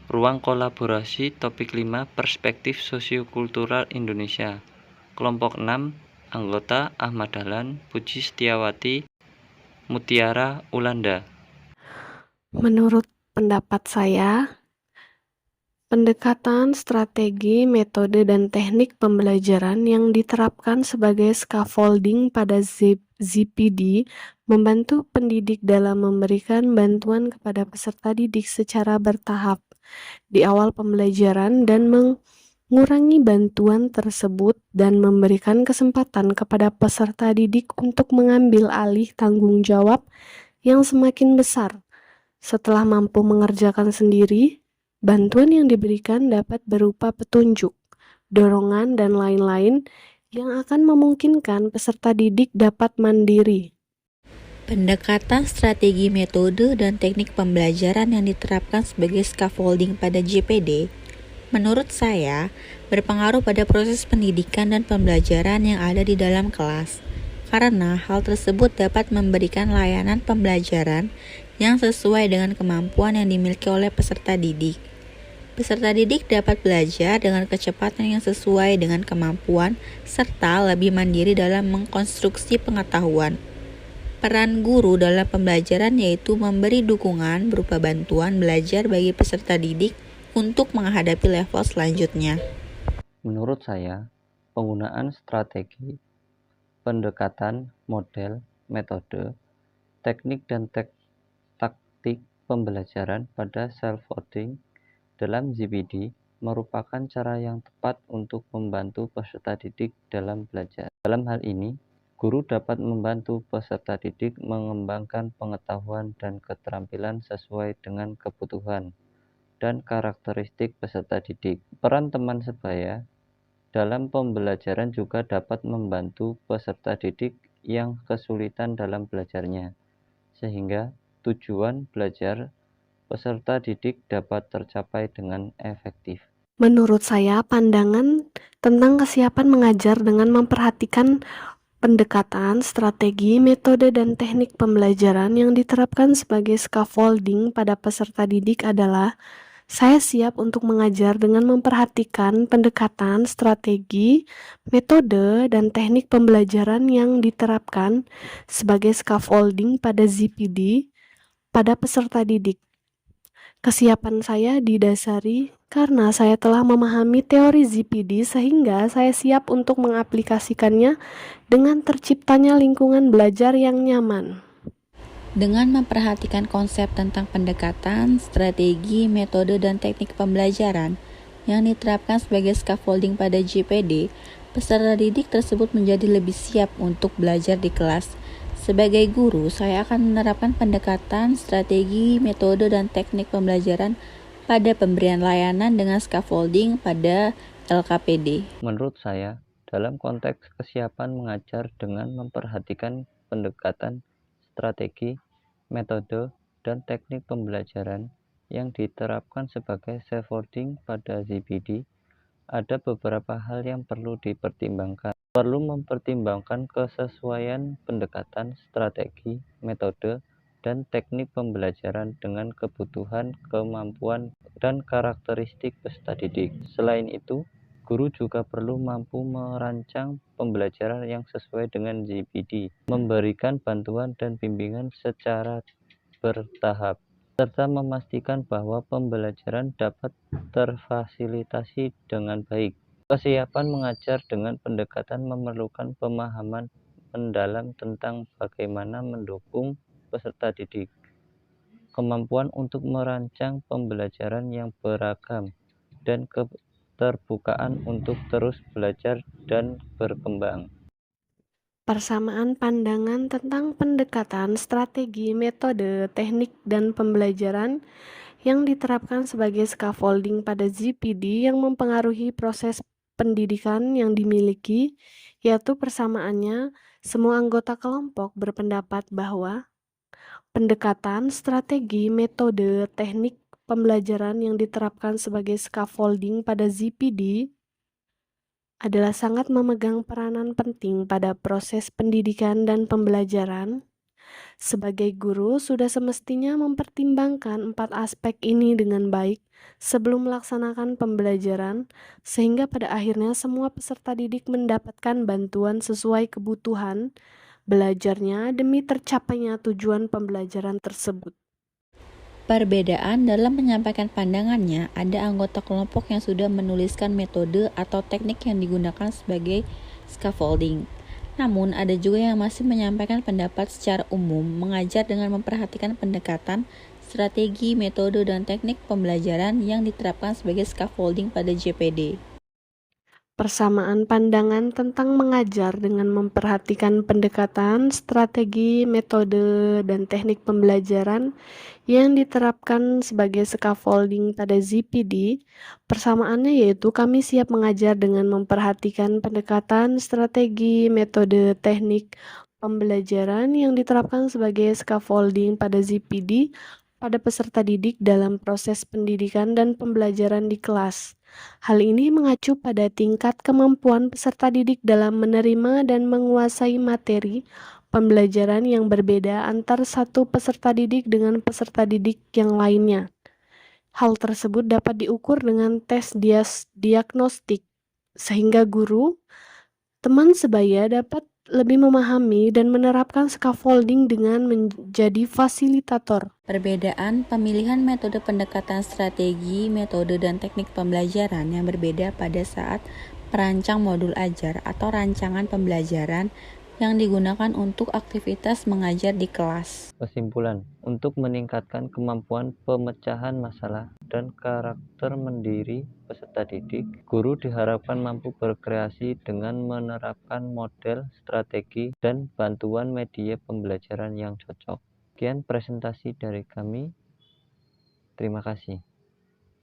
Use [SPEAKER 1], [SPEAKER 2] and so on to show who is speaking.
[SPEAKER 1] Ruang kolaborasi topik 5 Perspektif Sosiokultural Indonesia. Kelompok 6 anggota Ahmad Dahlan, Puji Setiawati, Mutiara Ulanda.
[SPEAKER 2] Menurut pendapat saya, pendekatan, strategi, metode, dan teknik pembelajaran yang diterapkan sebagai scaffolding pada ZPD membantu pendidik dalam memberikan bantuan kepada peserta didik secara bertahap di awal pembelajaran dan mengurangi bantuan tersebut dan memberikan kesempatan kepada peserta didik untuk mengambil alih tanggung jawab yang semakin besar. Setelah mampu mengerjakan sendiri, bantuan yang diberikan dapat berupa petunjuk, dorongan, dan lain-lain yang akan memungkinkan peserta didik dapat mandiri.
[SPEAKER 3] Pendekatan strategi metode dan teknik pembelajaran yang diterapkan sebagai scaffolding pada JPD, menurut saya, berpengaruh pada proses pendidikan dan pembelajaran yang ada di dalam kelas, karena hal tersebut dapat memberikan layanan pembelajaran yang sesuai dengan kemampuan yang dimiliki oleh peserta didik. Peserta didik dapat belajar dengan kecepatan yang sesuai dengan kemampuan serta lebih mandiri dalam mengkonstruksi pengetahuan. Peran guru dalam pembelajaran yaitu memberi dukungan berupa bantuan belajar bagi peserta didik untuk menghadapi level selanjutnya.
[SPEAKER 1] Menurut saya, penggunaan strategi, pendekatan, model, metode, teknik dan taktik pembelajaran pada self-coding dalam ZPD merupakan cara yang tepat untuk membantu peserta didik dalam belajar. Dalam hal ini, guru dapat membantu peserta didik mengembangkan pengetahuan dan keterampilan sesuai dengan kebutuhan dan karakteristik peserta didik. Peran teman sebaya dalam pembelajaran juga dapat membantu peserta didik yang kesulitan dalam belajarnya, sehingga tujuan belajar peserta didik dapat tercapai dengan efektif.
[SPEAKER 2] Menurut saya, pandangan tentang kesiapan mengajar dengan memperhatikan pendekatan, strategi, metode, dan teknik pembelajaran yang diterapkan sebagai scaffolding pada peserta didik adalah: saya siap untuk mengajar dengan memperhatikan pendekatan, strategi, metode, dan teknik pembelajaran yang diterapkan sebagai scaffolding pada ZPD pada peserta didik. Kesiapan saya didasari karena saya telah memahami teori ZPD sehingga saya siap untuk mengaplikasikannya dengan terciptanya lingkungan belajar yang nyaman.
[SPEAKER 3] Dengan memperhatikan konsep tentang pendekatan, strategi, metode, dan teknik pembelajaran yang diterapkan sebagai scaffolding pada JPD, peserta didik tersebut menjadi lebih siap untuk belajar di kelas. Sebagai guru, saya akan menerapkan pendekatan, strategi, metode, dan teknik pembelajaran pada pemberian layanan dengan scaffolding pada LKPD.
[SPEAKER 1] Menurut saya, dalam konteks kesiapan mengajar dengan memperhatikan pendekatan, strategi, metode, dan teknik pembelajaran yang diterapkan sebagai scaffolding pada ZPD, ada beberapa hal yang perlu dipertimbangkan. Perlu mempertimbangkan kesesuaian pendekatan, strategi, metode, dan teknik pembelajaran dengan kebutuhan, kemampuan, dan karakteristik peserta didik. Selain itu, guru juga perlu mampu merancang pembelajaran yang sesuai dengan ZPD, memberikan bantuan dan bimbingan secara bertahap, serta memastikan bahwa pembelajaran dapat terfasilitasi dengan baik. Kesiapan mengajar dengan pendekatan memerlukan pemahaman mendalam tentang bagaimana mendukung peserta didik, kemampuan untuk merancang pembelajaran yang beragam, dan keterbukaan untuk terus belajar dan berkembang.
[SPEAKER 2] Persamaan pandangan tentang pendekatan, strategi, metode, teknik, dan pembelajaran yang diterapkan sebagai scaffolding pada ZPD yang mempengaruhi proses pendidikan yang dimiliki, yaitu persamaannya, semua anggota kelompok berpendapat bahwa pendekatan, strategi, metode, teknik pembelajaran yang diterapkan sebagai scaffolding pada ZPD adalah sangat memegang peranan penting pada proses pendidikan dan pembelajaran, Sebagai guru, sudah semestinya mempertimbangkan 4 aspek ini dengan baik sebelum melaksanakan pembelajaran, sehingga pada akhirnya semua peserta didik mendapatkan bantuan sesuai kebutuhan belajarnya demi tercapainya tujuan pembelajaran tersebut.
[SPEAKER 3] Perbedaan dalam menyampaikan pandangannya, ada anggota kelompok yang sudah menuliskan metode atau teknik yang digunakan sebagai scaffolding. Namun, ada juga yang masih menyampaikan pendapat secara umum, mengajar dengan memperhatikan pendekatan, strategi, metode, dan teknik pembelajaran yang diterapkan sebagai scaffolding pada JPD.
[SPEAKER 2] Persamaan pandangan tentang mengajar dengan memperhatikan pendekatan, strategi, metode, dan teknik pembelajaran yang diterapkan sebagai scaffolding pada ZPD. Persamaannya yaitu kami siap mengajar dengan memperhatikan pendekatan, strategi, metode, teknik pembelajaran yang diterapkan sebagai scaffolding pada ZPD pada peserta didik dalam proses pendidikan dan pembelajaran di kelas. Hal ini mengacu pada tingkat kemampuan peserta didik dalam menerima dan menguasai materi pembelajaran yang berbeda antar satu peserta didik dengan peserta didik yang lainnya. Hal tersebut dapat diukur dengan tes diagnostik, sehingga guru, teman sebaya dapat lebih memahami dan menerapkan scaffolding dengan menjadi fasilitator.
[SPEAKER 3] Perbedaan pemilihan metode pendekatan strategi, metode, dan teknik pembelajaran yang berbeda pada saat merancang modul ajar atau rancangan pembelajaran yang digunakan untuk aktivitas mengajar di kelas.
[SPEAKER 1] Kesimpulan, untuk meningkatkan kemampuan pemecahan masalah dan karakter mandiri peserta didik, guru diharapkan mampu berkreasi dengan menerapkan model, strategi, dan bantuan media pembelajaran yang cocok. Sekian presentasi dari kami. Terima kasih.